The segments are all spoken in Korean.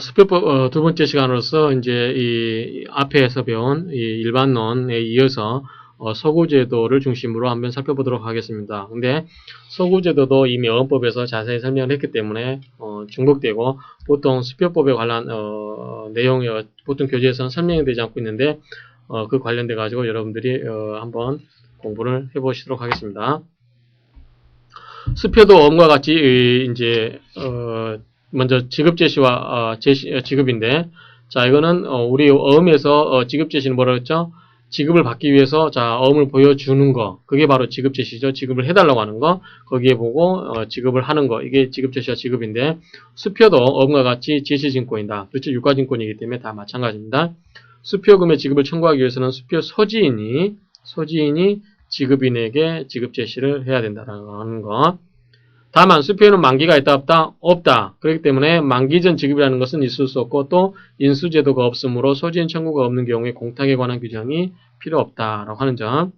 수표법 두 번째 시간으로서 이제 이 앞에서 배운 이 일반론에 이어서 서구제도를 중심으로 한번 살펴보도록 하겠습니다. 근데 서구제도도 이미 어원법에서 자세히 설명을 했기 때문에 중복되고 보통 수표법에 관한 내용이 보통 교재에서는 설명이 되지 않고 있는데 그 관련돼 가지고 여러분들이 한번 공부를 해보시도록 하겠습니다. 수표도 어음과 같이 이제 먼저 지급 제시와 지급인데, 자 이거는 우리 어음에서 지급 제시는 뭐라고 했죠? 지급을 받기 위해서 자 어음을 보여주는 거, 그게 바로 지급 제시죠. 지급을 해달라고 하는 거, 거기에 보고 지급을 하는 거, 이게 지급 제시와 지급인데, 수표도 어음과 같이 제시증권이다. 그렇죠? 유가증권이기 때문에 다 마찬가지입니다. 수표금의 지급을 청구하기 위해서는 수표 소지인이 지급인에게 지급 제시를 해야 된다라는 거. 다만 수표에는 만기가 있다 없다? 없다. 그렇기 때문에 만기 전 지급이라는 것은 있을 수 없고 또 인수제도가 없으므로 소지인 청구가 없는 경우에 공탁에 관한 규정이 필요 없다라고 하는 점.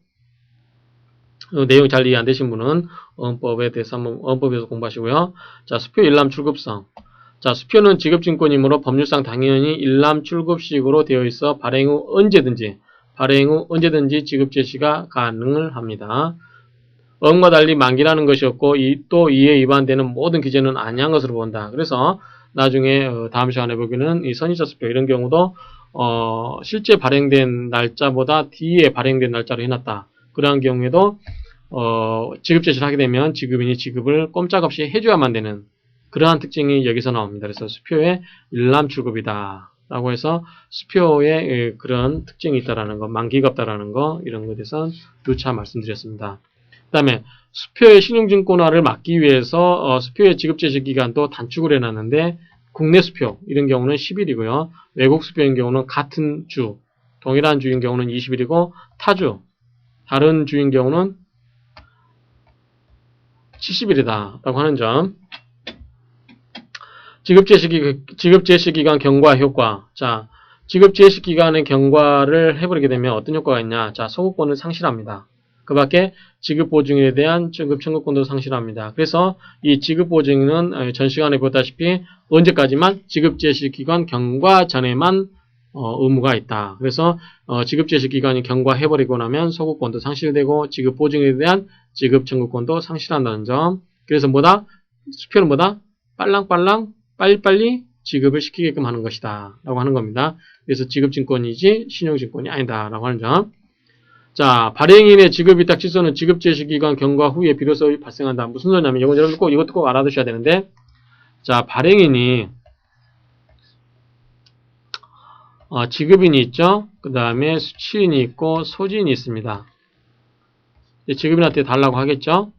내용이 잘 이해 안 되신 분은 어음법에 대해서 한번 어음법에서 공부하시고요. 자, 수표 일람 출급성. 자, 수표는 지급증권이므로 법률상 당연히 일람 출급식으로 되어 있어 발행 후 언제든지 지급 제시가 가능을 합니다. 어음과 달리 만기라는 것이 없고 또 이에 위반되는 모든 규제는 아니한 것으로 본다. 그래서 나중에 다음 시간에 보기는 이 선의자 수표 이런 경우도 실제 발행된 날짜보다 뒤에 발행된 날짜로 해놨다. 그러한 경우에도 지급 제시를 하게 되면 지급인이 지급을 꼼짝없이 해줘야만 되는 그러한 특징이 여기서 나옵니다. 그래서 수표의 일람 출급이다 라고 해서 수표에 그런 특징이 있다라는 거, 만기가 없다라는 거, 이런 것에 대해서 누차 말씀드렸습니다. 그 다음에 수표의 신용증권화를 막기 위해서 수표의 지급제시 기간도 단축을 해놨는데, 국내 수표 이런 경우는 10일이고요. 외국 수표인 경우는 같은 주, 동일한 주인 경우는 20일이고 타주, 다른 주인 경우는 70일이다 라고 하는 점. 지급제시 기간 경과 효과. 자, 지급제시 기간의 경과를 해버리게 되면 어떤 효과가 있냐. 자, 소구권을 상실합니다. 그 밖에 지급보증인에 대한 지급 청구권도 상실합니다. 그래서 이 지급보증인은 전 시간에 보다시피 언제까지만 지급제시 기간 경과 전에만 의무가 있다. 그래서 지급제시 기간이 경과해버리고 나면 소구권도 상실되고 지급보증인에 대한 지급 청구권도 상실한다는 점. 그래서 뭐다? 수표는 뭐다? 빨랑빨랑 빨리빨리 지급을 시키게끔 하는 것이다 라고 하는 겁니다. 그래서 지급증권이지 신용증권이 아니다 라고 하는 점. 자, 발행인의 지급위탁 취소는 지급제시기간 경과 후에 비로소 발생한다. 무슨 소리냐면 여러분 꼭 이것도 꼭 알아두셔야 되는데, 자, 발행인이 지급인이 있죠. 그 다음에 수취인이 있고 소지인이 있습니다. 지급인한테 달라고 하겠죠.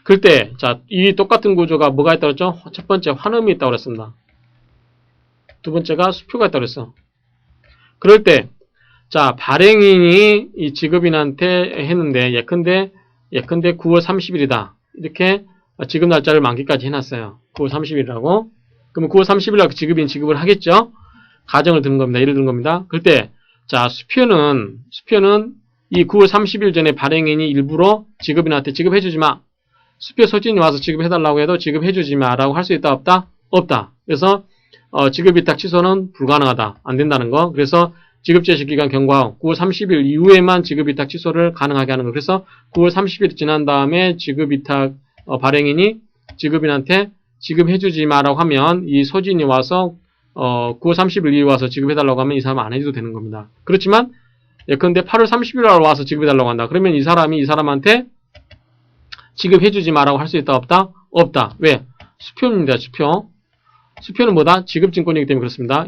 그때 자, 이 똑같은 구조가 뭐가 있다고 했죠? 첫 번째 환음이 있다고 그랬습니다. 두 번째가 수표가 있다고 그랬어. 그럴 때 자, 발행인이 이 지급인한테 했는데 예컨대 9월 30일이다. 이렇게 지급 날짜를 만기까지 해놨어요. 9월 30일이라고. 그러면 9월 30일날 지급인 지급을 하겠죠? 가정을 드는 겁니다. 예를 드는 겁니다. 그럴 때 자, 수표는 이 9월 30일 전에 발행인이 일부러 지급인한테 지급해주지 마. 수표 소지인이 와서 지급해달라고 해도 지급해주지 마라고 할 수 있다 없다? 없다. 그래서 지급위탁 취소는 불가능하다. 안 된다는 거. 그래서 지급제시기간 경과 후 9월 30일 이후에만 지급위탁 취소를 가능하게 하는 거. 그래서 9월 30일 지난 다음에 지급위탁 발행인이 지급인한테 지급해주지 마라고 하면 이 소지인이 와서 9월 30일 이후에 와서 지급해달라고 하면 이 사람 안 해줘도 되는 겁니다. 그렇지만 예컨대 8월 30일 날 와서 지급해달라고 한다. 그러면 이 사람이 이 사람한테 지급해주지 마라고 할 수 있다 없다? 없다. 왜? 수표입니다. 수표. 수표는 뭐다? 지급증권이기 때문에 그렇습니다.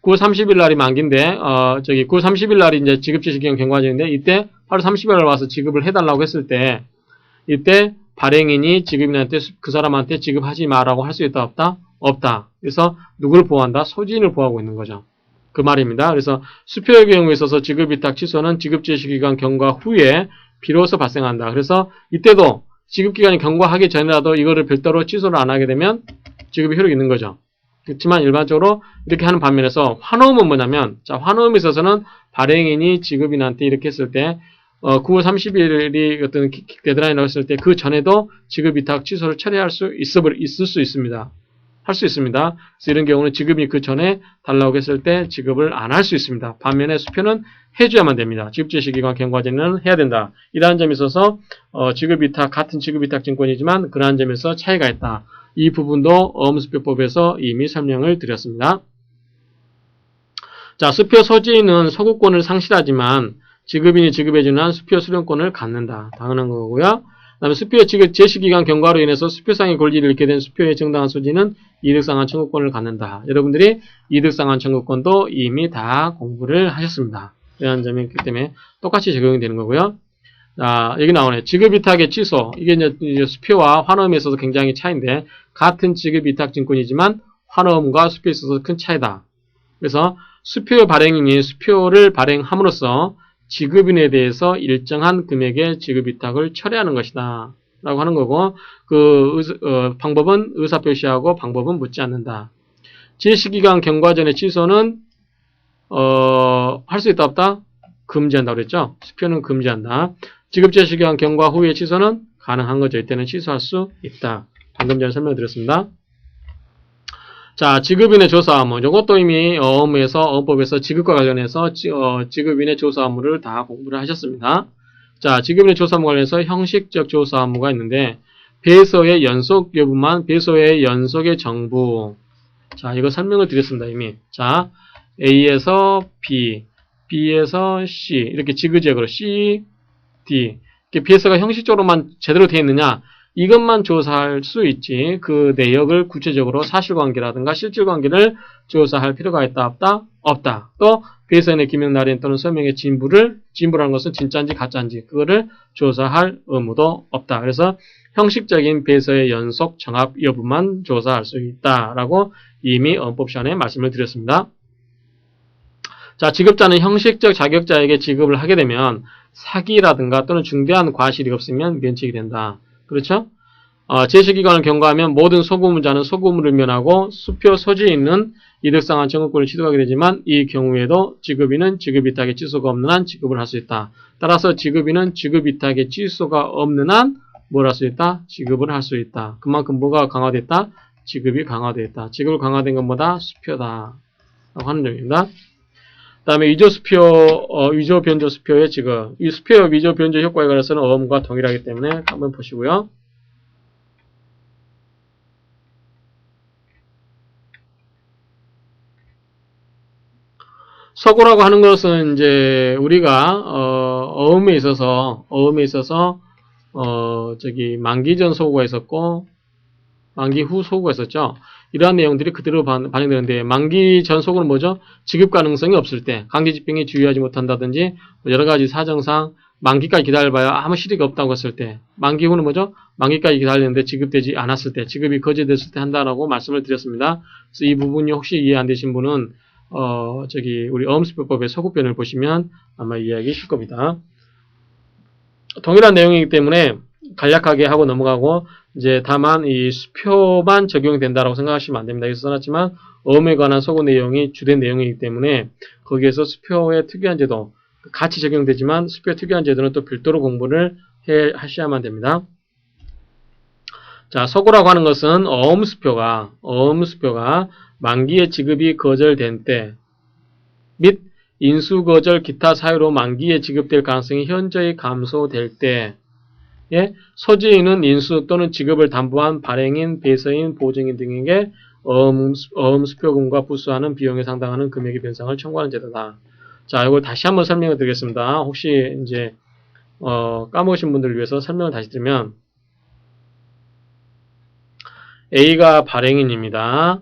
9월 30일 날이 만기인데 9월 30일 날이 이제 지급제시기간 경과전인데, 이때 8월 30일 날 와서 지급을 해달라고 했을 때 이때 발행인이 지급인한테 그 사람한테 지급하지 마라고 할 수 있다 없다? 없다. 그래서 누구를 보호한다? 소지인을 보호하고 있는 거죠. 그 말입니다. 그래서 수표의 경우에 있어서 지급위탁 취소는 지급제시기간 경과 후에 비로소 발생한다. 그래서 이때도 지급기간이 경과하기 전이라도 이거를 별도로 취소를 안 하게 되면 지급이 효력이 있는 거죠. 그렇지만 일반적으로 이렇게 하는 반면에서 환호음은 뭐냐면, 자, 환호음에 있어서는 발행인이 지급인한테 이렇게 했을 때 9월 30일이 어떤 데드라인이라고 했을 때 그 전에도 지급위탁 취소를 처리할 수 있을 수 있습니다. 할 수 있습니다. 그래서 이런 경우는 지급이 그 전에 달라고 했을 때 지급을 안 할 수 있습니다. 반면에 수표는 해줘야만 됩니다. 지급제시기간 경과제는 해야 된다. 이러한 점에 있어서 지급위탁 같은 지급위탁 증권이지만 그러한 점에서 차이가 있다. 이 부분도 어음수표법에서 이미 설명을 드렸습니다. 자, 수표 소지인은 소구권을 상실하지만 지급인이 지급해주는 한 수표 수령권을 갖는다. 당연한 거고요. 그 다음에 수표 지급 제시기간 경과로 인해서 수표상의 권리를 잃게 된 수표의 정당한 소지는 이득상환 청구권을 갖는다. 여러분들이 이득상환 청구권도 이미 다 공부를 하셨습니다. 이런 점이 있기 때문에 똑같이 적용이 되는 거고요. 자, 여기 나오네. 지급위탁의 취소. 이게 이제 수표와 환어음에 있어서 굉장히 차이인데, 같은 지급위탁증권이지만 환어음과 수표에 있어서 큰 차이다. 그래서 수표 발행인이 수표를 발행함으로써 지급인에 대해서 일정한 금액의 지급위탁을 철회하는 것이다. 라고 하는 거고, 방법은 의사표시하고 방법은 묻지 않는다. 제시기간 경과 전의 취소는, 할 수 있다, 없다? 금지한다 그랬죠? 수표는 금지한다. 지급제시기간 경과 후의 취소는 가능한 거죠. 이때는 취소할 수 있다. 방금 전에 설명드렸습니다. 자, 지급인의 조사 의무. 이것도 이미 어음법에서 지급과 관련해서 지급인의 조사 의무를 다 공부를 하셨습니다. 자, 지급인의 조사 의무 관련해서 형식적 조사 의무가 있는데, 배서의 연속 여부만 배서의 연속의 정부. 자, 이거 설명을 드렸습니다, 이미. 자, A에서 B, B에서 C, 이렇게 지그재그로 C, D. 이렇게 배서가 형식적으로만 제대로 되어 있느냐, 이것만 조사할 수 있지, 그 내역을 구체적으로 사실관계라든가 실질관계를 조사할 필요가 있다, 없다? 없다. 또, 배서인의 기명 날인 또는 서명의 진부라는 것은 진짜인지 가짜인지, 그거를 조사할 의무도 없다. 그래서 형식적인 배서의 연속 정합 여부만 조사할 수 있다라고 이미 언법 시간에 말씀을 드렸습니다. 자, 지급자는 형식적 자격자에게 지급을 하게 되면 사기라든가 또는 중대한 과실이 없으면 면책이 된다. 그렇죠? 제시기간을 경과하면 모든 소구문자는 소구문을 면하고 수표 소지에 있는 이득상환 청구권을 취득하게 되지만 이 경우에도 지급인은 지급위탁의 취소가 없는 한 지급을 할 수 있다. 따라서 지급인은 지급위탁의 취소가 없는 한 뭘 할 수 있다? 지급을 할 수 있다. 그만큼 뭐가 강화됐다? 지급이 강화됐다. 지급을 강화된 것보다 수표다. 라고 하는 점입니다. 그 다음에 위조 변조 수표의 지급. 이 수표의 위조 변조 효과에 관해서는 어음과 동일하기 때문에 한번 보시고요. 서구라고 하는 것은 이제 우리가 어음에 있어서 만기 전 소구가 있었고 만기 후 소구가 있었죠. 이러한 내용들이 그대로 반영되는데, 만기 전 소구는 뭐죠? 지급 가능성이 없을 때, 강제집행에 주의하지 못한다든지 여러 가지 사정상 만기까지 기다려봐야 아무 실익이 없다고 했을 때, 만기 후는 뭐죠? 만기까지 기다리는데 지급되지 않았을 때, 지급이 거절됐을 때 한다라고 말씀을 드렸습니다. 그래서 이 부분이 혹시 이해 안 되신 분은 우리 어음수표법의 서구편을 보시면 아마 이해하기 쉽을 겁니다. 동일한 내용이기 때문에 간략하게 하고 넘어가고, 이제 다만 이 수표만 적용이 된다라고 생각하시면 안 됩니다. 여기서 써놨지만 어음에 관한 서구 내용이 주된 내용이기 때문에 거기에서 수표의 특유한 제도 같이 적용되지만 수표의 특유한 제도는 또 별도로 공부를 하셔야만 됩니다. 자, 서구라고 하는 것은 어음수표가 만기의 지급이 거절된 때 및 인수거절 기타 사유로 만기에 지급될 가능성이 현저히 감소될 때, 소지인은 인수 또는 지급을 담보한 발행인, 배서인, 보증인 등에게 어음수표금과 부수하는 비용에 상당하는 금액의 변상을 청구하는 제도다. 자, 이걸 다시 한번 설명을 드리겠습니다. 혹시 이제 까먹으신 분들을 위해서 설명을 다시 드리면, A가 발행인입니다.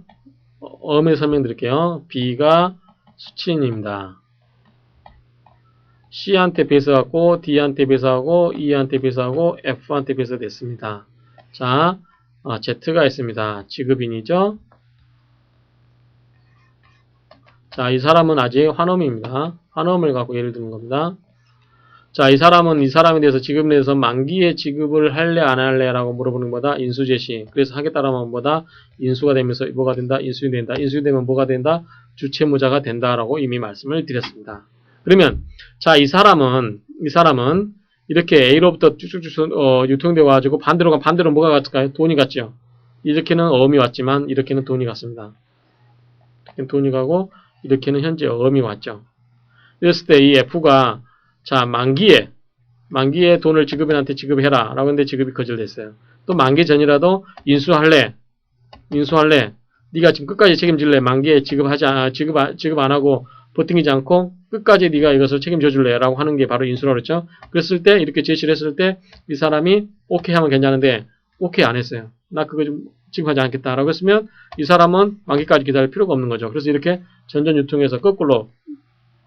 어음에 설명드릴게요. B가 수취인입니다. C한테 배서하고 D한테 배서하고 E한테 배서하고 F한테 배서됐습니다. 자, Z가 있습니다. 지급인이죠. 자, 이 사람은 아직 환엄입니다. 환엄을 갖고 예를 드는 겁니다. 자, 이 사람에 대해서 지급에 대해서 만기에 지급을 할래 안 할래 라고 물어보는 것보다 인수 제시. 그래서 하겠다라는 것보다 인수가 되면서 뭐가 된다? 인수이 된다. 인수이 되면 뭐가 된다? 주체무자가 된다라고 이미 말씀을 드렸습니다. 그러면 자, 이 사람은 이렇게 A로부터 쭉쭉쭉 유통되어 가지고 반대로 가면 반대로 뭐가 갔을까요? 돈이 갔죠. 이렇게는 어음이 왔지만 이렇게는 돈이 갔습니다. 이렇게는 돈이 가고 이렇게는 현재 어음이 왔죠. 이랬을 때 이 F가 자 만기에 돈을 지급인한테 지급해라 라고 했는데 지급이 거절됐어요. 또 만기 전이라도 인수할래 네가 지금 끝까지 책임질래? 만기에 지급 안 하고 버팅기지 않고 끝까지 네가 이것을 책임져 줄래? 라고 하는 게 바로 인수라고 그랬죠. 그랬을 때 이렇게 제시를 했을 때 이 사람이 오케이 하면 괜찮은데 오케이 안 했어요. 나 그거 좀 지급하지 않겠다 라고 했으면 이 사람은 만기까지 기다릴 필요가 없는 거죠. 그래서 이렇게 전전 유통에서 거꾸로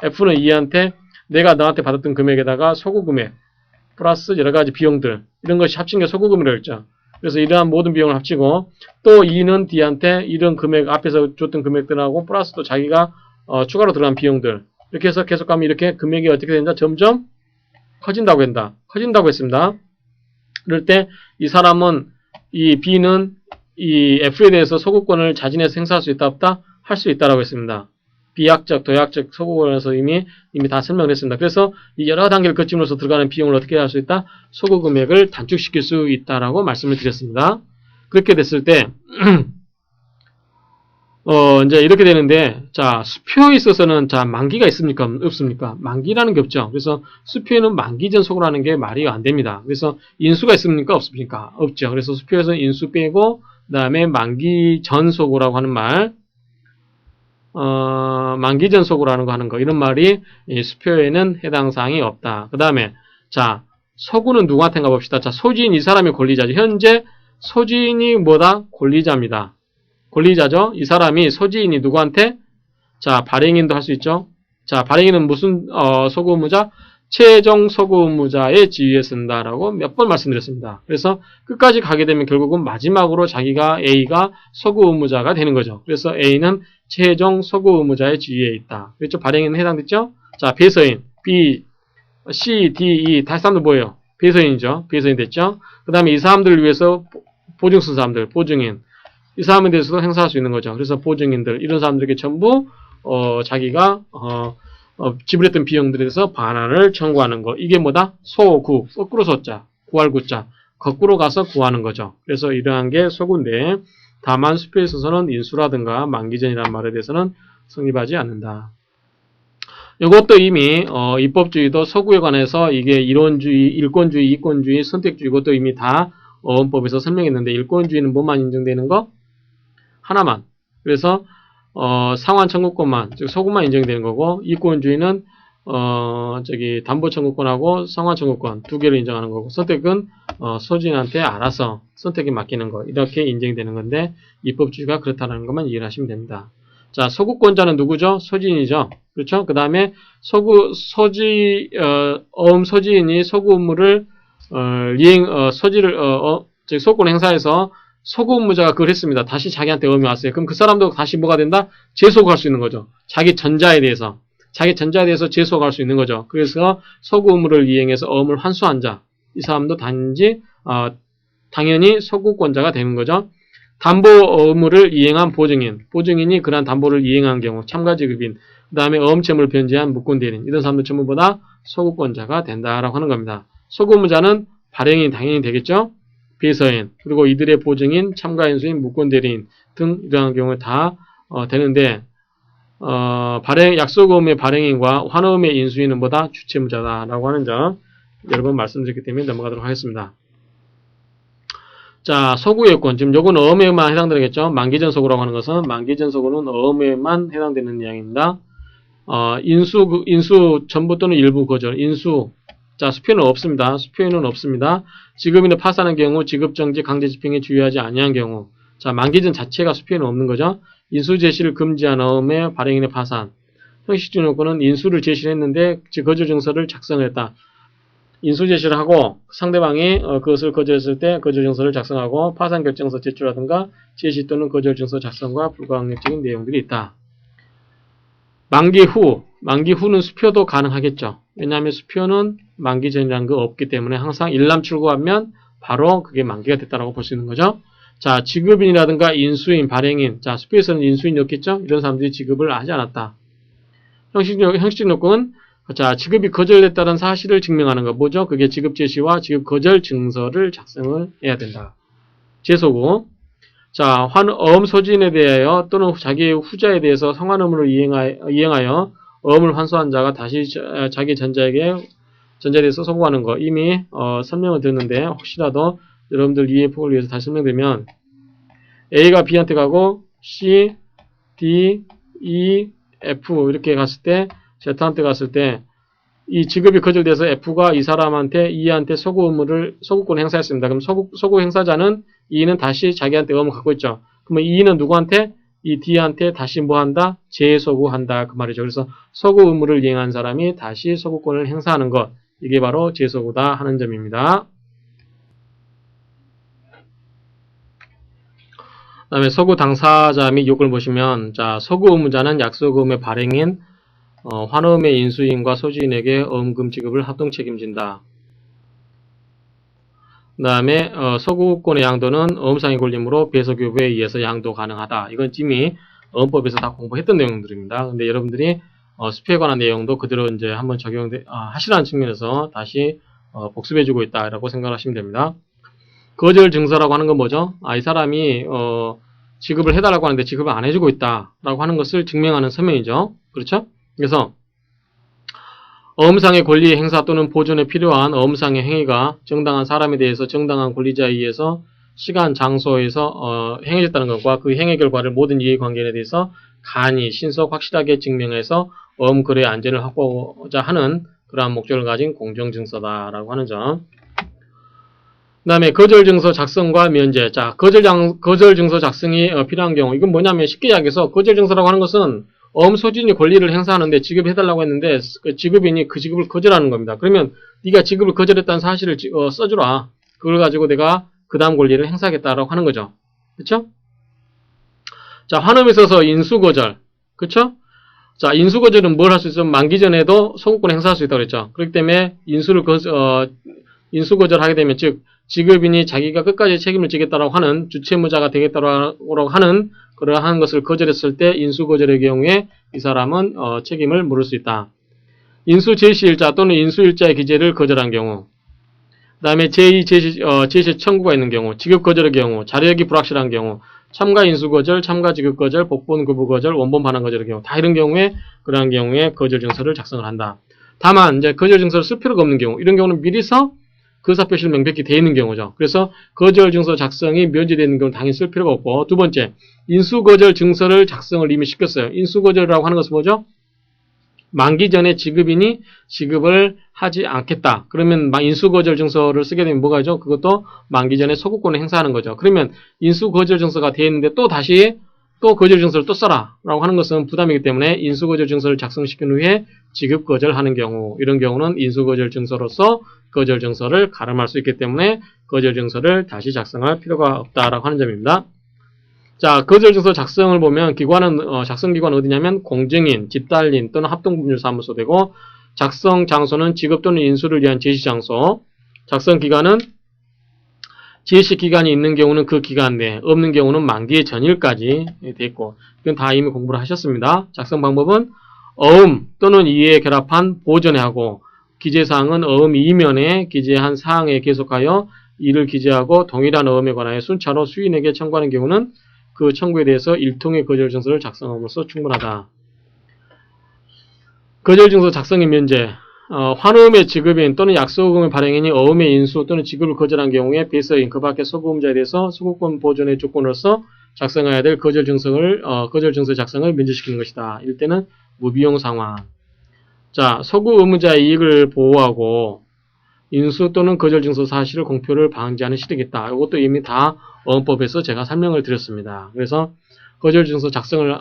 F는 E한테 내가 너한테 받았던 금액에다가 소구금액 플러스 여러 가지 비용들 이런 것이 합친 게 소구금이라고 했죠. 그래서 이러한 모든 비용을 합치고 또 E는 D한테 이런 금액 앞에서 줬던 금액들하고 플러스 또 자기가 추가로 들어간 비용들 이렇게 해서 계속 가면 이렇게 금액이 어떻게 된다? 점점 커진다고 한다. 커진다고 했습니다. 그럴 때 이 사람은 이 B는 이 F에 대해서 소구권을 자진해서 행사할 수 있다 없다? 할 수 있다라고 했습니다. 비약적, 도약적 소구권에서 이미 다 설명을 했습니다. 그래서 이 여러 단계를 거침으로써 들어가는 비용을 어떻게 할 수 있다? 소구 금액을 단축시킬 수 있다라고 말씀을 드렸습니다. 그렇게 됐을 때 이제 이렇게 되는데 자 수표에 있어서는 자 만기가 있습니까? 없습니까? 만기라는 게 없죠. 그래서 수표에는 만기 전 소구라는 게 말이 안 됩니다. 그래서 인수가 있습니까? 없습니까? 없죠. 그래서 수표에서는 인수 빼고 그 다음에 만기 전 소구라고 하는 말 만기 전 소구라는 거 하는 거 이런 말이 이 수표에는 해당 사항이 없다. 그 다음에 자 소구는 누구한테인가 봅시다. 자 소지인 이 사람이 권리자죠. 현재 소지인이 뭐다? 권리자입니다. 권리자죠. 이 사람이 소지인이 누구한테? 자 발행인도 할 수 있죠. 자 발행인은 무슨 소구 의무자? 최종 소구 의무자의 지위에 쓴다라고 몇 번 말씀드렸습니다. 그래서 끝까지 가게 되면 결국은 마지막으로 자기가 A가 소구 의무자가 되는 거죠. 그래서 A는 최종 소구 의무자의 지위에 있다. 그렇죠? 발행인은 해당됐죠? 자 배서인 B, C, D, E 다시 사람들 뭐예요? 배서인이죠. 배서인 됐죠? 그 다음에 이 사람들을 위해서 보증 쓴 사람들, 보증인 이 사람에 대해서도 행사할 수 있는 거죠. 그래서 보증인들 이런 사람들에게 전부 자기가 지불했던 비용들에 대해서 반환을 청구하는 거. 이게 뭐다? 소구, 거꾸로 소자, 구할 구자, 거꾸로 가서 구하는 거죠. 그래서 이러한 게 소구인데 다만 수표에 있어서는 인수라든가 만기전이라는 말에 대해서는 성립하지 않는다. 이것도 이미 입법주의도 소구에 관해서 이게 이론주의, 일권주의, 이권주의, 선택주의 이것도 이미 다 어원법에서 설명했는데 일권주의는 뭐만 인정되는 거? 하나만. 그래서 상환 청구권만, 즉 소구만 인정되는 거고 이권주의는 담보 청구권하고 상환 청구권 두 개를 인정하는 거고 선택은 소지인한테 알아서 선택이 맡기는 거 이렇게 인정되는 건데 입법주의가 그렇다는 것만 이해를 하시면 됩니다. 자, 소구권자는 누구죠? 소지인이죠. 그렇죠? 그 다음에 소지인이 소구 의무를 즉 소구권 행사해서 소구 의무자가 그걸 했습니다. 다시 자기한테 어음이 왔어요. 그럼 그 사람도 다시 뭐가 된다? 재소구할 수 있는 거죠. 자기 전자에 대해서 재소구할 수 있는 거죠. 그래서 소구 의무를 이행해서 어음을 환수한 자, 이 사람도 당연히 소구권자가 되는 거죠. 담보 의무를 이행한 보증인이 그러한 담보를 이행한 경우, 참가지급인, 그 다음에 어음채무를 변제한 무권대리인, 이런 사람들 전부 다 소구권자가 된다라고 하는 겁니다. 소구 의무자는 발행인 당연히 되겠죠. 배서인, 그리고 이들의 보증인, 참가인수인, 무권대리인 등 이러한 경우에 다 되는데 약속음의 발행인과 환어음의 인수인은 뭐다? 주체무자다라고 하는 점 여러 번 말씀드렸기 때문에 넘어가도록 하겠습니다. 자, 소구예권. 지금 요건 어음에만 해당되겠죠. 만기전 소구라고 하는 것은 만기전 소구는 어음에만 해당되는 내용입니다. 인수 전부 또는 일부 거절. 인수. 자, 수표는 없습니다. 수표에는 없습니다. 지급인을 파산한 경우, 지급정지, 강제집행에 주의하지 아니한 경우. 자, 만기전 자체가 수표에는 없는 거죠. 인수 제시를 금지한 어음의 발행인의 파산. 형식적 요건은 인수를 제시를 했는데 거절 증서를 작성했다. 인수 제시를 하고 상대방이 그것을 거절했을 때 거절 증서를 작성하고 파산 결정서 제출하든가 제시 또는 거절 증서 작성과 불가항력적인 내용들이 있다. 만기 후는 수표도 가능하겠죠. 왜냐하면 수표는 만기 전이라는 거 없기 때문에 항상 일람 출고하면 바로 그게 만기가 됐다라고 볼 수 있는 거죠. 자, 지급인이라든가 인수인, 발행인. 자, 수표에서는 인수인이었겠죠? 이런 사람들이 지급을 하지 않았다. 형식적 요건은 자, 지급이 거절됐다는 사실을 증명하는 거. 뭐죠? 그게 지급 제시와 지급 거절 증서를 작성을 해야 된다. 재소구. 자, 어음 소진에 대하여 또는 자기의 후자에 대해서 성환음으로 이행하여 어음을 환수한 자가 다시 자기 전자에 대해서 소구하는 거 이미 설명을 드렸는데 혹시라도 여러분들 이해 폭을 위해서 다시 설명드리면 A가 B한테 가고 C, D, E, F 이렇게 갔을 때 Z한테 갔을 때 이 지급이 거절돼서 F가 이 사람한테 E한테 소구권을 행사했습니다. 그럼 소구 행사자는 E는 다시 자기한테 음을 갖고 있죠. 그러면 E는 누구한테? 이 D한테 다시 뭐 한다? 재소구한다. 그 말이죠. 그래서 소구 의무를 이행한 사람이 다시 소구권을 행사하는 것. 이게 바로 재소구다 하는 점입니다. 그 다음에 소구 당사자 및 요건을 보시면, 자, 소구 의무자는 약소금의 발행인 환음의 인수인과 소지인에게 어음금 지급을 합동 책임진다. 그 다음에 소구권의 양도는 어음상의 권리므로 배서교부에 의해서 양도 가능하다. 이건 이미 어음법에서 다 공부했던 내용들입니다. 근데 여러분들이 수표에 관한 내용도 그대로 이제 한번 하시라는 측면에서 다시 복습해주고 있다라고 생각하시면 됩니다. 거절 증서라고 하는 건 뭐죠? 이 사람이 지급을 해달라고 하는데 지급을 안 해주고 있다라고 하는 것을 증명하는 서명이죠. 그렇죠? 그래서 어음상의 권리 행사 또는 보존에 필요한 어음상의 행위가 정당한 사람에 대해서 정당한 권리자에 의해서 시간, 장소에서 행해졌다는 것과 그 행위 결과를 모든 이해관계에 대해서 간이 신속 확실하게 증명해서 어음거래의 안전을 확보하고자 하는 그러한 목적을 가진 공정증서다라고 하는 점. 그 다음에 거절증서 작성과 면제. 자, 거절증서 작성이 필요한 경우. 이건 뭐냐면 쉽게 이야기해서 거절증서라고 하는 것은 어음 소진이 권리를 행사하는데 지급해달라고 했는데 그 지급인이 그 지급을 거절하는 겁니다. 그러면 네가 지급을 거절했다는 사실을 써주라. 그걸 가지고 내가 그 다음 권리를 행사하겠다라고 하는 거죠. 그쵸? 자, 환음에 있어서 인수거절. 그쵸? 자, 인수거절은 뭘 할 수 있으면 만기 전에도 소구권을 행사할 수 있다고 그랬죠. 그렇기 때문에 인수거절하게 되면 즉 지급인이 자기가 끝까지 책임을 지겠다라고 하는 주채무자가 되겠다라고 하는 그러한 것을 거절했을 때 인수거절의 경우에 이 사람은 책임을 물을 수 있다. 인수제시일자 또는 인수일자의 기재를 거절한 경우, 그 다음에 제2제시 청구가 있는 경우, 지급거절의 경우, 자료역이 불확실한 경우, 참가 인수거절, 참가 지급거절, 복본 거부거절, 원본 반환 거절의 경우, 다 이런 경우에 그러한 경우에 거절증서를 작성을 한다. 다만 이제 거절증서를 쓸 필요가 없는 경우, 이런 경우는 미리서 그 의사표시를 명백히 되어 있는 경우죠. 그래서 거절증서 작성이 면제되어 있는 경우는 당연히 쓸 필요가 없고, 두 번째, 인수거절 증서를 작성을 이미 시켰어요. 인수거절이라고 하는 것은 뭐죠? 만기 전에 지급인이 지급을 하지 않겠다. 그러면 인수거절 증서를 쓰게 되면 뭐가 있죠? 그것도 만기 전에 소구권을 행사하는 거죠. 그러면 인수거절 증서가 되어 있는데 또 다시 거절 증서를 또 써라 라고 하는 것은 부담이기 때문에 인수거절 증서를 작성시킨 후에 지급거절하는 경우, 이런 경우는 인수거절 증서로서 거절 증서를 가름할 수 있기 때문에 거절 증서를 다시 작성할 필요가 없다라고 하는 점입니다. 자, 거절 증서 작성을 보면 기관은 작성 기관은 어디냐면 공증인, 집달린 또는 합동법률사무소 되고, 작성 장소는 지급 또는 인수를 위한 제시 장소, 작성 기간은 제시 기간이 있는 경우는 그 기간 내, 없는 경우는 만기의 전일까지 돼 있고, 이건 다 이미 공부를 하셨습니다. 작성 방법은 어음 또는 이에 결합한 보전에 하고, 기재사항은 어음 이면에 기재한 사항에 계속하여 이를 기재하고 동일한 어음에 관하여 순차로 수인에게 청구하는 경우는 그 청구에 대해서 일통의 거절증서를 작성함으로써 충분하다. 거절증서 작성의 면제. 환음의 지급인 또는 약소금의 발행인이 어음의 인수 또는 지급을 거절한 경우에 배서인 그 밖의 소구음자에 대해서 소구권 보존의 조건으로서 작성해야 될 거절증서 작성을 면제시키는 것이다. 이럴 때는 무비용 상황. 자, 소구 의무자의 이익을 보호하고 인수 또는 거절증서 사실을 공표를 방지하는 실익이다. 이것도 이미 다 어음법에서 제가 설명을 드렸습니다. 그래서 거절증서 작성을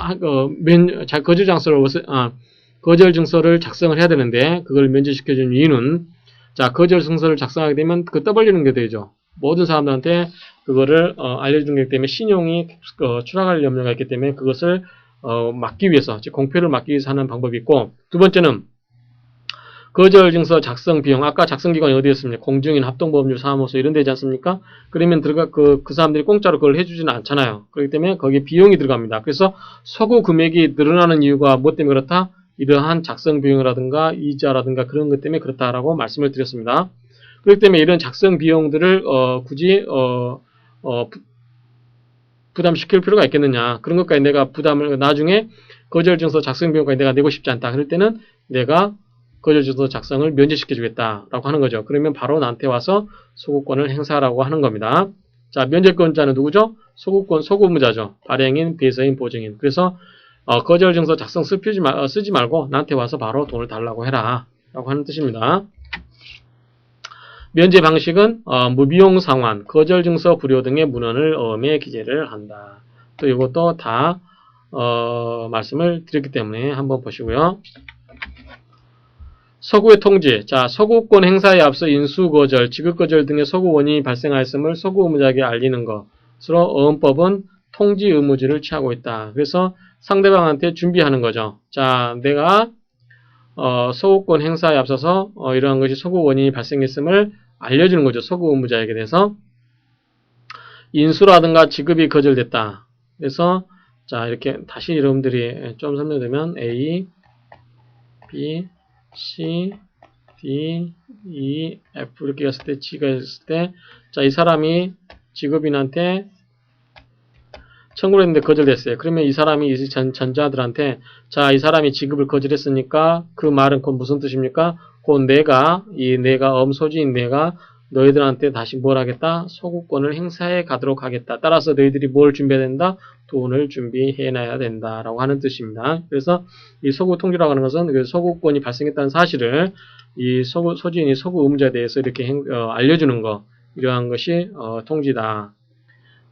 거절증서를 작성을 해야 되는데 그걸 면제시켜준 이유는, 자, 거절증서를 작성하게 되면 그 떠벌리는 게 되죠. 모든 사람들한테 그거를 알려주는 게 때문에 신용이 추락할 염려가 있기 때문에 그것을 막기 위해서, 즉 공표를 막기 위해서 하는 방법이 있고, 두 번째는 거절증서 작성 비용, 아까 작성기관이 어디였습니까? 공증인, 합동법률사무소 이런 데지 않습니까? 그러면 그 사람들이 공짜로 그걸 해주지는 않잖아요. 그렇기 때문에 거기에 비용이 들어갑니다. 그래서 소구 금액이 늘어나는 이유가 뭐 때문에 그렇다? 이러한 작성 비용이라든가 이자라든가 그런 것 때문에 그렇다라고 말씀을 드렸습니다. 그렇기 때문에 이런 작성 비용들을 굳이 부담시킬 필요가 있겠느냐. 그런 것까지 내가 부담을, 나중에 거절증서 작성 비용까지 내가 내고 싶지 않다. 그럴 때는 내가 거절증서 작성을 면제시켜 주겠다라고 하는 거죠. 그러면 바로 나한테 와서 소구권을 행사하라고 하는 겁니다. 자, 면제권자는 누구죠? 소구권, 소구의무자죠. 발행인, 배서인, 보증인. 그래서 거절증서 작성 쓰지 말고 나한테 와서 바로 돈을 달라고 해라 라고 하는 뜻입니다. 면제 방식은 무비용 상환, 거절증서 불효 등의 문헌을 어음에 기재를 한다. 또 이것도 다 말씀을 드렸기 때문에 한번 보시고요. 서구의 통지. 자, 서구권 행사에 앞서 인수거절, 지급거절 등의 서구 원인이 발생하였음을 서구 의무자에게 알리는 것으로 어음법은 통지 의무지를 취하고 있다. 그래서 상대방한테 준비하는 거죠. 자, 내가 서구권 행사에 앞서서 이러한 것이 서구 원인이 발생했음을 알려주는 거죠. 서구 의무자에게 대해서. 인수라든가 지급이 거절됐다. 그래서 자, 이렇게 다시 여러분들이 좀 설명드리면 A, B, C, D, E, F 이렇게 갔을 때 G가 있을 때 자, 이 사람이 지급인한테 청구를 했는데 거절됐어요. 그러면 이 사람이 이 전자들한테 자, 이 사람이 지급을 거절했으니까 그 말은 곧 무슨 뜻입니까? 곧 내가 소지인 내가 너희들한테 다시 뭘 하겠다? 소구권을 행사해 가도록 하겠다. 따라서 너희들이 뭘 준비해야 된다? 돈을 준비해놔야 된다라고 하는 뜻입니다. 그래서 이 소구 통지라고 하는 것은 그 소구권이 발생했다는 사실을 이 소지인이 소구 의무자에 대해서 이렇게 알려주는 거, 이러한 것이 통지다.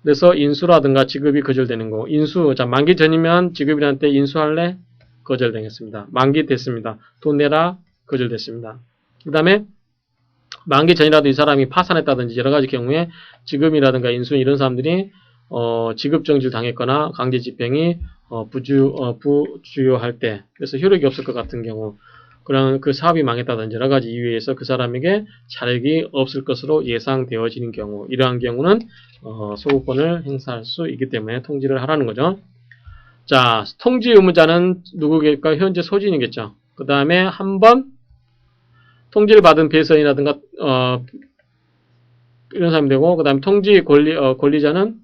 그래서 인수라든가 지급이 거절되는 거. 인수, 자, 만기 전이면 지급인한테 인수할래? 거절되겠습니다. 만기 됐습니다. 돈 내라? 거절됐습니다. 그 다음에 만기 전이라도 이 사람이 파산했다든지 여러 가지 경우에 지급이라든가 인수 이런 사람들이 지급정지를 당했거나 강제 집행이 부주요할 때, 그래서 효력이 없을 것 같은 경우, 그런 그 사업이 망했다든지 여러 가지 이유에 의해서 그 사람에게 자력이 없을 것으로 예상되어지는 경우, 이러한 경우는 소구권을 행사할 수 있기 때문에 통지를 하라는 거죠. 자, 통지 의무자는 누구겠까? 현재 소지인이겠죠. 그 다음에 한번 통지를 받은 배서인이라든가 이런 사람이 되고, 그 다음에 통지 권리자는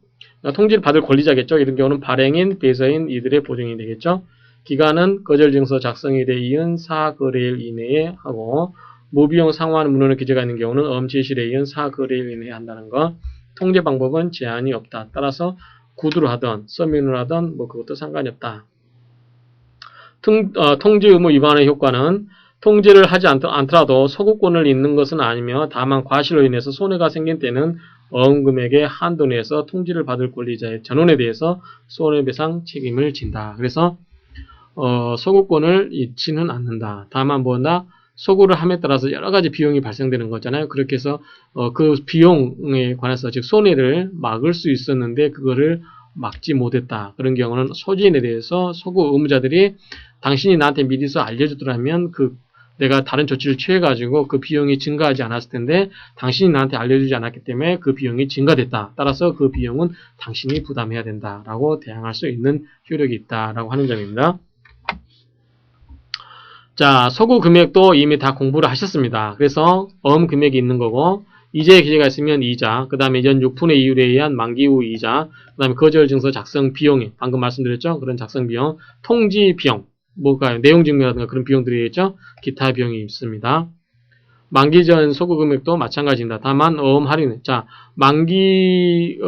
통지를 받을 권리자겠죠. 이런 경우는 발행인, 배서인 이들의 보증인이 되겠죠. 기간은 거절증서 작성일에 이은 4거래일 이내에 하고, 무비용 상환 문헌의 기재가 있는 경우는 엄제실에 이은 4거래일 이내에 한다는 거. 통제 방법은 제한이 없다. 따라서 구두로 하든 서민으로 하든 뭐 그것도 상관이 없다. 통지 의무 위반의 효과는 통지를 하지 않더라도 소구권을 잇는 것은 아니며 다만 과실로 인해서 손해가 생긴 때는 어음금액의 한도 내에서 통지를 받을 권리자의 전원에 대해서 손해배상 책임을 진다. 그래서 소구권을 잃지는 않는다. 다만 뭐나 소구를 함에 따라서 여러 가지 비용이 발생되는 거잖아요. 그렇게 해서 그 비용에 관해서 즉 손해를 막을 수 있었는데 그거를 막지 못했다. 그런 경우는 소지인에 대해서 소구 의무자들이 당신이 나한테 미리서 알려주더라면 내가 다른 조치를 취해가지고 그 비용이 증가하지 않았을 텐데 당신이 나한테 알려주지 않았기 때문에 그 비용이 증가됐다. 따라서 그 비용은 당신이 부담해야 된다라고 대항할 수 있는 효력이 있다라고 하는 점입니다. 자, 소구 금액도 이미 다 공부를 하셨습니다. 그래서 금액이 있는 거고 이자의 기재가 있으면 이자, 그 다음에 연 6분의 이율에 의한 만기 후 이자, 그 다음에 거절증서 작성 비용이 방금 말씀드렸죠. 그런 작성 비용, 통지 비용, 뭐가 내용 증명이라든가 그런 비용들이 있죠. 기타 비용이 있습니다. 만기 전 소구 금액도 마찬가지입니다. 다만 할인. 자, 만기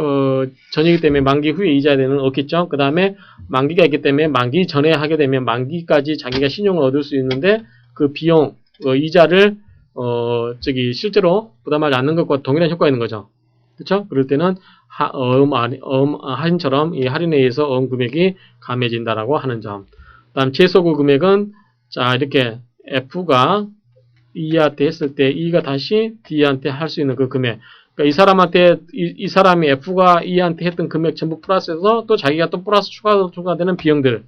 전이기 때문에 만기 후에 이자에 대는 없겠죠. 그 다음에 만기가 있기 때문에 만기 전에 하게 되면 만기까지 자기가 신용을 얻을 수 있는데 그 비용 이자를 실제로 부담하지 않는 것과 동일한 효과가 있는 거죠. 그렇죠? 그럴 때는 할인처럼 이 할인에 의해서 금액이 감해진다라고 하는 점. 다음 재소구 금액은 자 이렇게 F가 E한테 했을 때 E가 다시 D한테 할 수 있는 그 금액. 그러니까 이 사람한테 이 사람이 F가 E한테 했던 금액 전부 플러스해서 또 자기가 또 플러스 추가되는 비용들이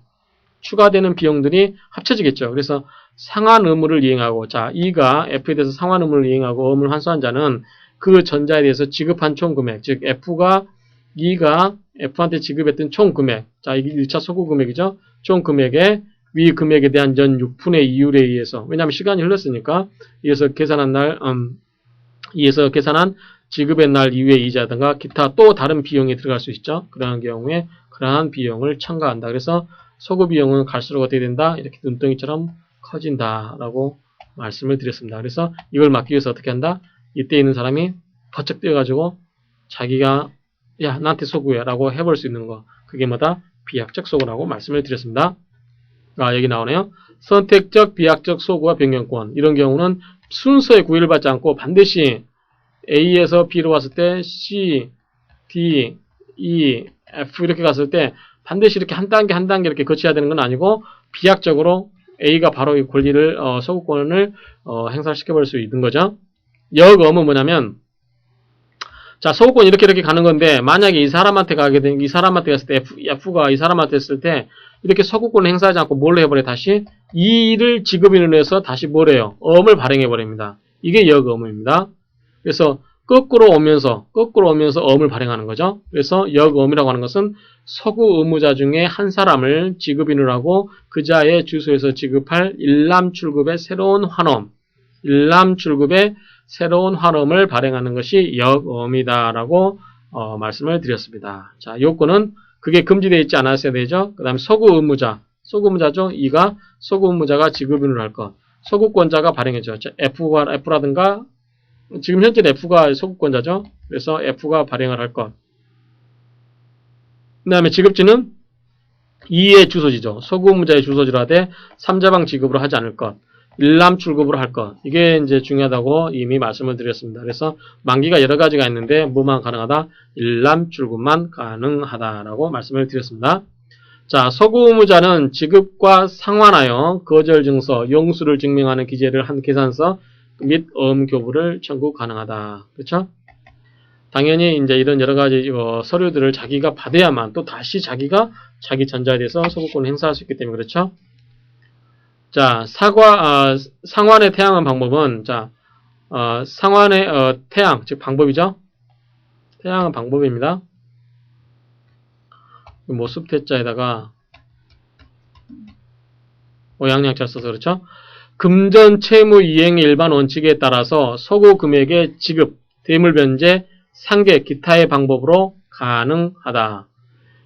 합쳐지겠죠. 그래서 상환 의무를 이행하고 자 E가 F에 대해서 상환 의무를 이행하고 의무를 환수한 자는 그 전자에 대해서 지급한 총 금액, 즉 E가 F한테 지급했던 총 금액, 자 이게 1차 소구 금액이죠. 총 금액에 위 금액에 대한 연 6분의 이율에 의해서, 왜냐하면 시간이 흘렀으니까, 이에서 계산한 지급의 날 이후의 이자든가 기타 또 다른 비용이 들어갈 수 있죠. 그러한 경우에 그러한 비용을 첨가한다. 그래서 소구 비용은 갈수록 어떻게 된다? 이렇게 눈덩이처럼 커진다라고 말씀을 드렸습니다. 그래서 이걸 막기 위해서 어떻게 한다? 이때 있는 사람이 버쩍 뛰어가지고 자기가 야 나한테 소구해 라고 해볼 수 있는 거. 그게 뭐다? 비약적 소구라고 말씀을 드렸습니다. 여기 나오네요. 선택적 비약적 소구와 변경권. 이런 경우는 순서에 구애를 받지 않고 반드시 A에서 B로 왔을 때 C, D, E, F 이렇게 갔을 때 반드시 이렇게 한 단계 한 단계 이렇게 거쳐야 되는 건 아니고 비약적으로 A가 바로 이 권리를 소구권을 행사시켜볼 수 있는 거죠. 역음은 뭐냐면 자 소구권 이렇게 가는 건데 만약에 이 사람한테 가게 되면 이 사람한테 갔을 때 F가 이 사람한테 했을 때 이렇게 소구권을 행사하지 않고 뭘로 해버려 다시 이를 지급인으로 해서 다시 뭘 해요? 엄을 발행해 버립니다. 이게 역음입니다. 그래서 거꾸로 오면서 엄을 발행하는 거죠. 그래서 역음이라고 하는 것은 소구 의무자 중에 한 사람을 지급인으로 하고 그 자의 주소에서 지급할 일람출급의 새로운 환원을 발행하는 것이 역음이다라고 말씀을 드렸습니다. 자, 요건은 그게 금지되어 있지 않았어야 되죠. 그 다음에 소구 의무자죠. 이가 소구 의무자가 지급인으로 할 것. 소구권자가 발행해줘. F라든가 지금 현재 F가 소구권자죠. 그래서 F가 발행을 할 것. 그 다음에 지급지는 2의 주소지죠. 소구 의무자의 주소지로 하되 3자방 지급으로 하지 않을 것. 일람 출급으로 할 것. 이게 이제 중요하다고 이미 말씀을 드렸습니다. 그래서 만기가 여러 가지가 있는데 뭐만 가능하다? 일람 출급만 가능하다라고 말씀을 드렸습니다. 자, 소구 의무자는 지급과 상환하여 거절 증서, 용수를 증명하는 기재를 한 계산서 및 교부를 청구 가능하다. 그렇죠? 당연히 이제 이런 여러 가지 서류들을 자기가 받아야만 또 다시 자기가 자기 전자에 대해서 소구권을 행사할 수 있기 때문에 그렇죠? 자, 상환의 태양한 방법은 자, 상환의 태양 즉 방법이죠. 태양은 방법입니다. 모습 태자에다가 양양자 써서 그렇죠. 금전 채무 이행 일반 원칙에 따라서 소구 금액의 지급, 대물 변제, 상계, 기타의 방법으로 가능하다.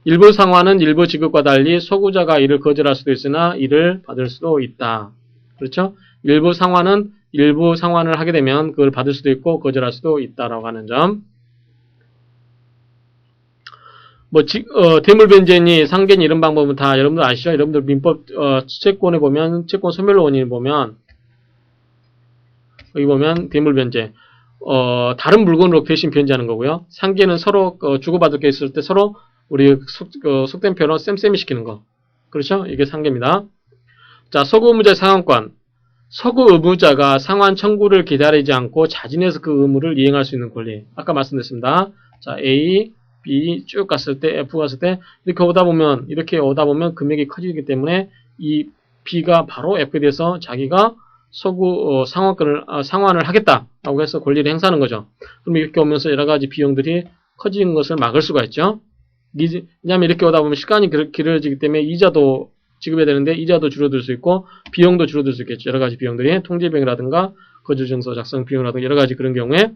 일부 상환은 일부 지급과 달리 소구자가 이를 거절할 수도 있으나 이를 받을 수도 있다. 그렇죠? 일부 상환을 하게 되면 그걸 받을 수도 있고 거절할 수도 있다라고 하는 점. 대물 변제니 상계니 이런 방법은 다 여러분들 아시죠? 여러분들 민법 채권에 보면 채권 소멸로 원인을 보면 여기 보면 대물 변제 다른 물건으로 대신 변제하는 거고요. 상계는 서로 주고받을 게 있을 때 서로 우리 속된 표현으로 쌤쌤이 시키는 거. 그렇죠? 이게 상계입니다. 자, 소구 의무자의 상환권. 소구 의무자가 상환 청구를 기다리지 않고 자진해서 그 의무를 이행할 수 있는 권리. 아까 말씀드렸습니다. 자, A, B 쭉 갔을 때, F 갔을 때, 이렇게 오다 보면 금액이 커지기 때문에 이 B가 바로 F에 대해서 자기가 소구 상환을 하겠다라고 해서 권리를 행사하는 거죠. 그럼 이렇게 오면서 여러 가지 비용들이 커지는 것을 막을 수가 있죠. 왜냐하면 이렇게 오다 보면 시간이 길어지기 때문에 이자도 지급해야 되는데 이자도 줄어들 수 있고 비용도 줄어들 수 있겠죠. 여러 가지 비용들이 통지비용이라든가 거주증서 작성 비용이라든가 여러 가지 그런 경우에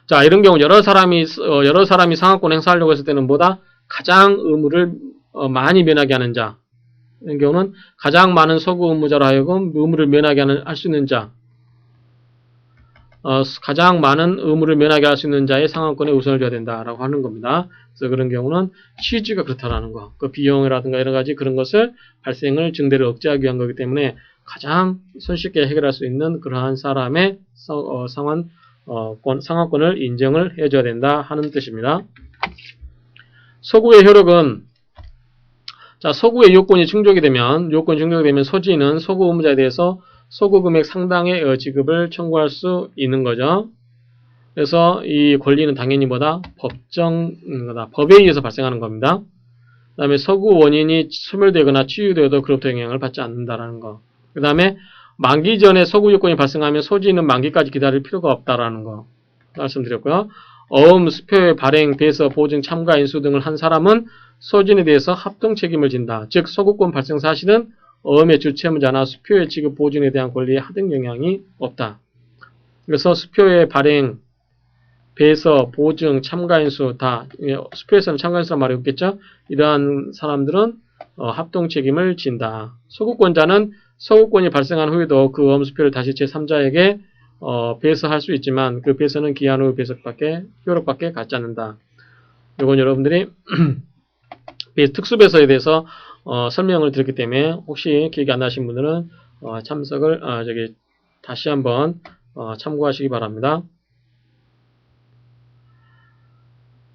자 이런 경우 여러 사람이 상환권 행사하려고 했을 때는 가장 의무를 많이 면하게 하는 자 이런 경우는 가장 많은 소구 의무자로 하여금 의무를 면하게 할 수 있는 자 가장 많은 의무를 면하게 할 수 있는 자의 상환권에 우선을 줘야 된다라고 하는 겁니다. 그래서 그런 경우는 취지가 그렇다라는 거, 그 비용이라든가 여러 가지 그런 것을 발생을 증대를 억제하기 위한 거기 때문에 가장 손쉽게 해결할 수 있는 그러한 사람의 상환권을 인정을 해줘야 된다 하는 뜻입니다. 소구의 효력은 자 소구의 요건이 충족이 되면 소지는 소구 의무자에 대해서 소구 금액 상당의 지급을 청구할 수 있는 거죠. 그래서 이 권리는 당연히 법에 의해서 발생하는 겁니다. 그 다음에 소구 원인이 소멸되거나 치유되어도 그로부터 영향을 받지 않는다라는 거. 그 다음에 만기 전에 소구 요건이 발생하면 소지는 만기까지 기다릴 필요가 없다라는 거 말씀드렸고요. 수표의 발행, 배서, 보증, 참가, 인수 등을 한 사람은 소진에 대해서 합동 책임을 진다. 즉 소구권 발생 사실은 어음의 주채무자나 수표의 지급 보증에 대한 권리에 하등 영향이 없다. 그래서 수표의 발행, 배서, 보증, 참가인수 다 수표에서는 참가인수란 말이 없겠죠. 이러한 사람들은 합동 책임을 진다. 소구권자는 소구권이 발생한 후에도 그 엄수표를 다시 제3자에게 배서할 수 있지만 그 배서는 기한 후 효력밖에 갖지 않는다. 이건 여러분들이 특수배서에 대해서 설명을 드렸기 때문에 혹시 기억이 안 나신 분들은 참석을 다시 한번 참고하시기 바랍니다.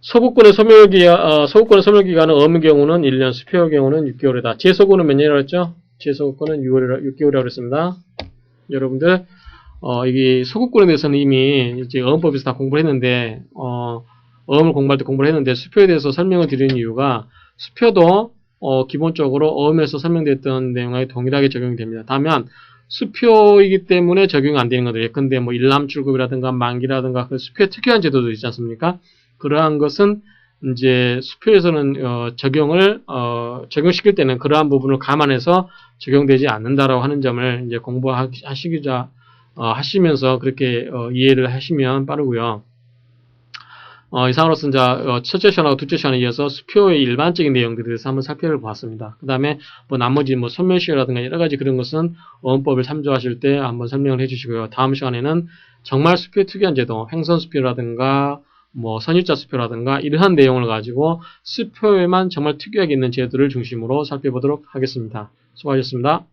소구권의 소멸기간은 어느 경우는 1년, 수표의 경우는 6개월이다. 제소구는 몇 년이라고 했죠? 제소구권은 6개월이라고 했습니다. 여러분들, 이게 소구권에 대해서는 이미 이제 어음법에서 다 공부를 했는데, 어음을 공부할 때 공부를 했는데, 수표에 대해서 설명을 드리는 이유가, 수표도, 기본적으로 어음에서 설명됐던 내용에 동일하게 적용이 됩니다. 다만, 수표이기 때문에 적용이 안 되는 것들, 예컨대 뭐 일람출급이라든가 만기라든가 그 수표에 특유한 제도도 있지 않습니까? 그러한 것은 이제 수표에서는 적용시킬 때는 그러한 부분을 감안해서 적용되지 않는다라고 하는 점을 이제 하시면서 그렇게 이해를 하시면 빠르고요. 이상으로서 이제 첫째 시간하고 둘째 시간에 이어서 수표의 일반적인 내용들에 대해서 한번 살펴보았습니다. 그 다음에 뭐 나머지 뭐 소멸시효라든가 여러 가지 그런 것은 어음법을 참조하실 때 한번 설명을 해주시고요. 다음 시간에는 정말 수표의 특이한 제도, 횡선수표라든가 뭐 선입자 수표라든가 이러한 내용을 가지고 수표에만 정말 특이하게 있는 제도를 중심으로 살펴보도록 하겠습니다. 수고하셨습니다.